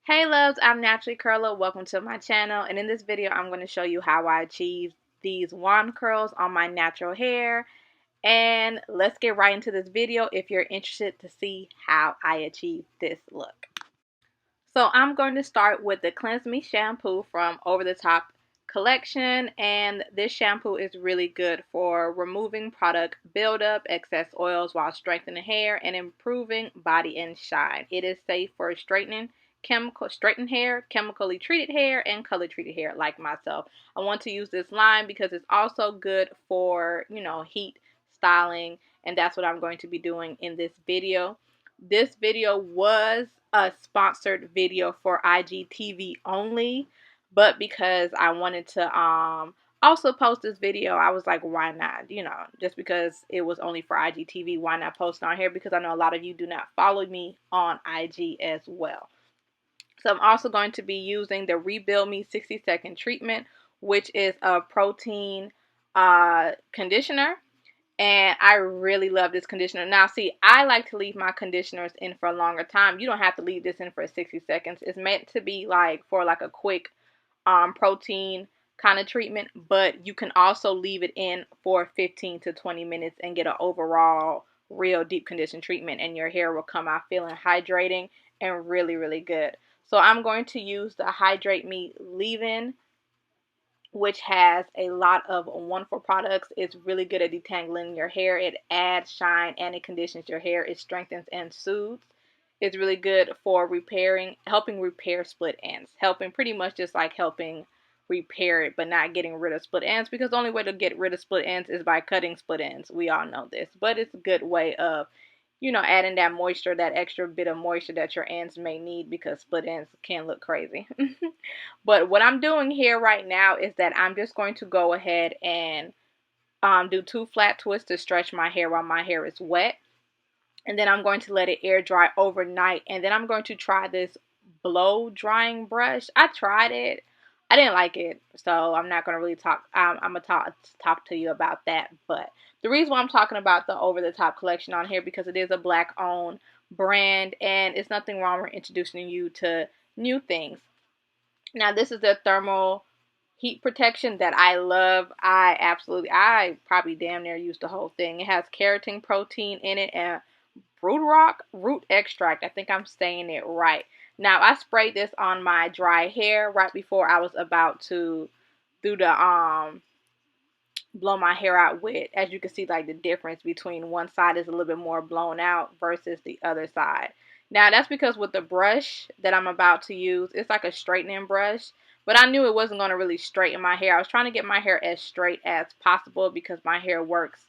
Hey loves, I'm Naturally Curler. Welcome to my channel, and in this video I'm going to show you how I achieve these wand curls on my natural hair. And let's get right into this video if you're interested to see how I achieve this look. So I'm going to start with the Cleanse Me shampoo from Over the Top collection, and this shampoo is really good for removing product buildup, excess oils while strengthening hair and improving body and shine. It is safe for straightened hair, chemically treated hair, and color treated hair like myself. I want to use this line because it's also good for, heat styling, and that's what I'm going to be doing in this video. This video was a sponsored video for IGTV only, but because I wanted to also post this video, I was like, why not? Just because it was only for IGTV, why not post on here? Because I know a lot of you do not follow me on IG as well. So I'm also going to be using the Rebuild Me 60-second treatment, which is a protein conditioner. And I really love this conditioner. Now, see, I like to leave my conditioners in for a longer time. You don't have to leave this in for 60 seconds. It's meant to be for a quick protein kind of treatment, but you can also leave it in for 15 to 20 minutes and get an overall real deep condition treatment, and your hair will come out feeling hydrating and really, really good. So I'm going to use the Hydrate Me Leave-In, which has a lot of wonderful products. It's really good at detangling your hair. It adds shine and it conditions your hair. It strengthens and soothes. It's really good for helping repair split ends. Pretty much just like helping repair it, but not getting rid of split ends, because the only way to get rid of split ends is by cutting split ends. We all know this, but it's a good way of adding that moisture, that extra bit of moisture that your ends may need, because split ends can look crazy. But what I'm doing here right now is that I'm just going to go ahead and do 2 flat twists to stretch my hair while my hair is wet. And then I'm going to let it air dry overnight. And then I'm going to try this blow drying brush. I tried it. I didn't like it, so I'm not going to really talk. I'm going to talk to you about that. But the reason why I'm talking about the Over the Top collection on here, because it is a black owned brand, and it's nothing wrong with introducing you to new things. Now, this is the thermal heat protection that I love. I probably damn near used the whole thing. It has keratin protein in it and root extract. I think I'm saying it right. Now, I sprayed this on my dry hair right before I was about to do the blow my hair out with. As you can see, like, the difference between one side is a little bit more blown out versus the other side. Now, that's because with the brush that I'm about to use, it's like a straightening brush. But I knew it wasn't going to really straighten my hair. I was trying to get my hair as straight as possible, because my hair works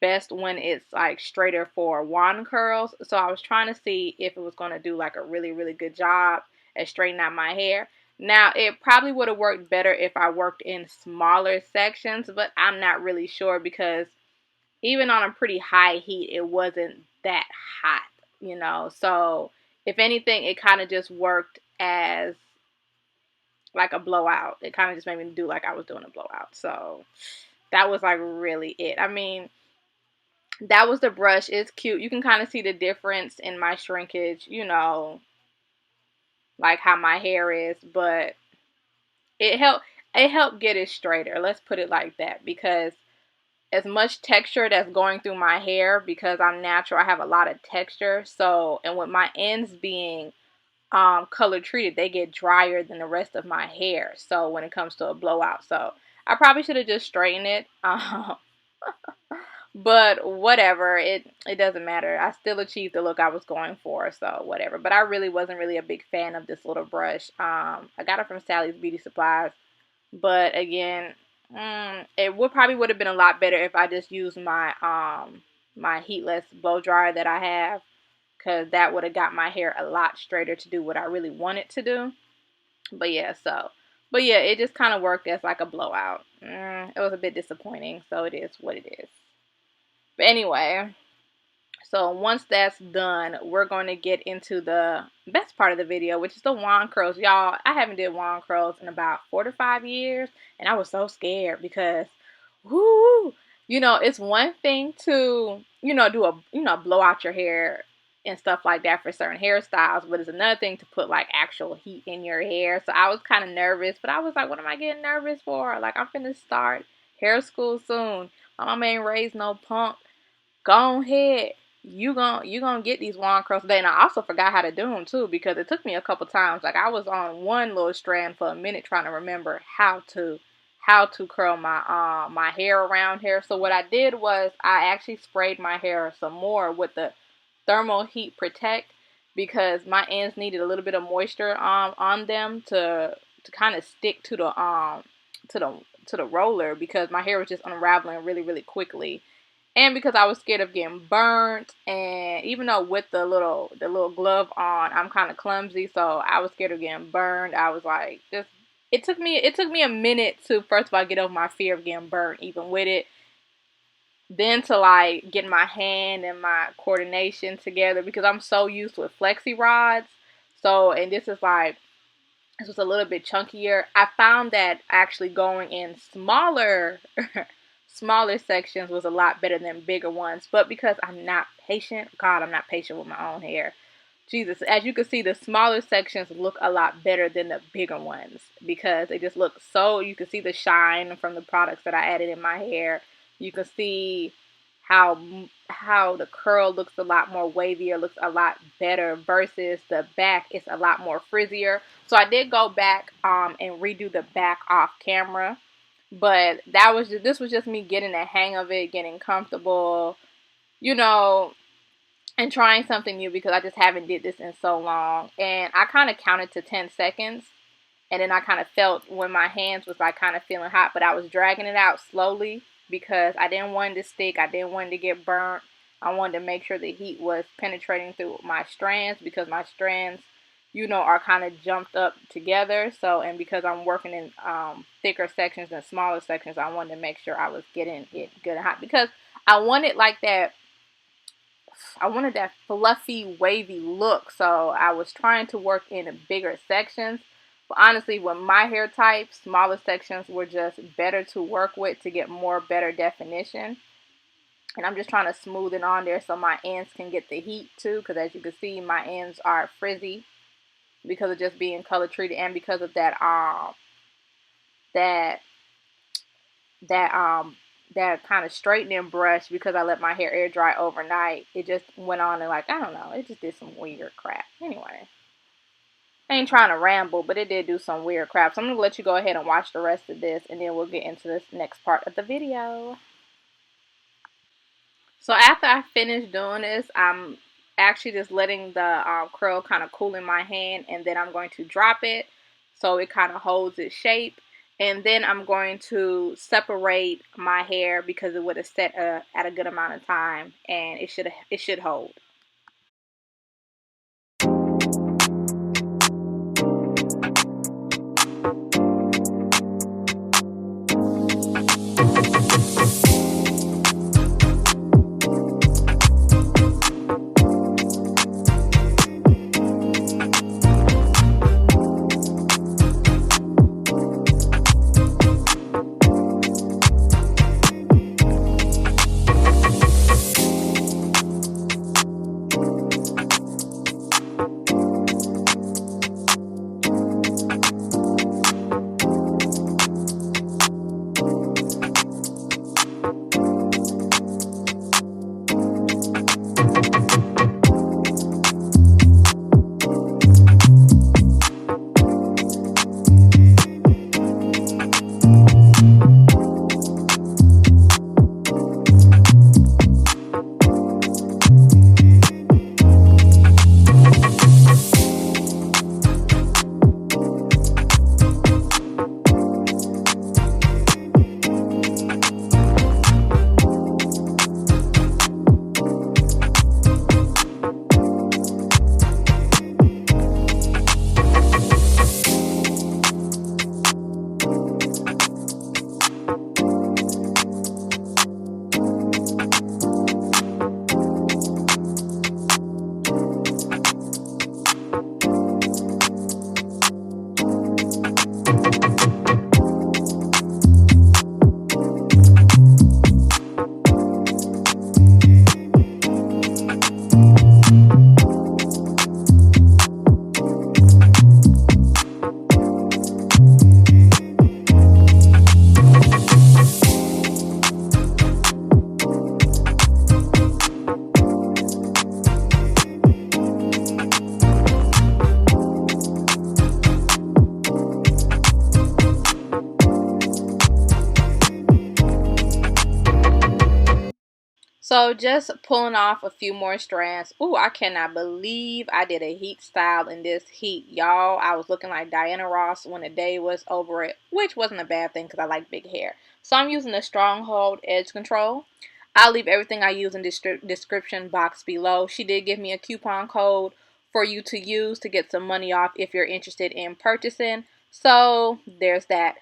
best when it's like straighter for wand curls. So I was trying to see if it was going to do like a really, really good job at straightening out my hair. Now, it probably would have worked better if I worked in smaller sections, but I'm not really sure, because even on a pretty high heat, it wasn't that hot. So if anything, it kind of just worked as like a blowout. It kind of just made me do like I was doing a blowout. So that was like really it. I mean, that was the brush. It's cute. You can kind of see the difference in my shrinkage, like how my hair is, but it helped get it straighter. Let's put it like that, because as much texture that's going through my hair, because I'm natural, I have a lot of texture. So, and with my ends being color treated, they get drier than the rest of my hair. So when it comes to a blowout, so I probably should have just straightened it. But whatever, it doesn't matter. I still achieved the look I was going for, so whatever. But I really wasn't really a big fan of this little brush. I got it from Sally's Beauty Supplies, but again, it would have been a lot better if I just used my my heatless blow dryer that I have, because that would have got my hair a lot straighter to do what I really wanted to do. But yeah, it just kind of worked as like a blowout. It was a bit disappointing, so it is what it is. But anyway, so once that's done, we're going to get into the best part of the video, which is the wand curls. Y'all, I haven't did wand curls in about 4 to 5 years, and I was so scared because, whoo, it's one thing to, do blow out your hair and stuff like that for certain hairstyles, but it's another thing to put like actual heat in your hair. So I was kind of nervous, but I was like, what am I getting nervous for? Like, I'm finna start hair school soon. My mama ain't raised no punk. Go ahead. You gonna get these wand curls today. And I also forgot how to do them too, because it took me a couple times. Like, I was on one little strand for a minute trying to remember how to curl my hair around here. So what I did was I actually sprayed my hair some more with the thermal heat protect, because my ends needed a little bit of moisture on them to kind of stick to to the the roller, because my hair was just unraveling really, really quickly. And because I was scared of getting burnt, and even though with the little glove on, I'm kind of clumsy, so I was scared of getting burned. I was like, just it took me a minute to first of all get over my fear of getting burnt, even with it. Then to like get my hand and my coordination together, because I'm so used with flexi rods. So, and this was a little bit chunkier. I found that actually going in smaller smaller sections was a lot better than bigger ones. But because I'm not patient, God, I'm not patient with my own hair. Jesus, as you can see, the smaller sections look a lot better than the bigger ones, because they just look so, you can see the shine from the products that I added in my hair. You can see how the curl looks a lot more wavier, looks a lot better, versus the back is a lot more frizzier. So I did go back and redo the back off camera, but this was just me getting the hang of it, getting comfortable, you know, and trying something new, because I just haven't did this in so long. And I kind of counted to 10 seconds, and then I kind of felt when my hands was like kind of feeling hot, but I was dragging it out slowly because I didn't want it to stick. I didn't want it to get burnt. I wanted to make sure the heat was penetrating through my strands, because my strands, are kind of jumped up together. So, and because I'm working in thicker sections than smaller sections, I wanted to make sure I was getting it good and hot, because I wanted like that. I wanted that fluffy, wavy look, so I was trying to work in bigger sections. But honestly, with my hair type, smaller sections were just better to work with to get better definition. And I'm just trying to smooth it on there so my ends can get the heat too, because as you can see, my ends are frizzy because of just being color treated, and because of that that that kind of straightening brush, because I let my hair air dry overnight. It just went on and, like, I don't know, it just did some weird crap. Anyway, I ain't trying to ramble, but it did do some weird crap. So I'm going to let you go ahead and watch the rest of this, and then we'll get into this next part of the video. So after I finish doing this, I'm actually just letting the curl kind of cool in my hand, and then I'm going to drop it so it kind of holds its shape. And then I'm going to separate my hair, because it would have set at a good amount of time, and it should hold. So just pulling off a few more strands. Ooh, I cannot believe I did a heat style in this heat, y'all. I was looking like Diana Ross when the day was over it, which wasn't a bad thing because I like big hair. So I'm using the Stronghold Edge Control. I'll leave everything I use in the description box below. She did give me a coupon code for you to use to get some money off if you're interested in purchasing. So there's that.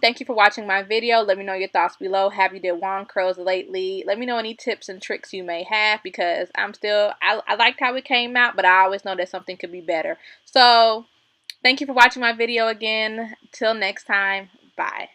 Thank you for watching my video. Let me know your thoughts below. Have you did wand curls lately? Let me know any tips and tricks you may have, because I liked how it came out, but I always know that something could be better. So thank you for watching my video again. Till next time. Bye.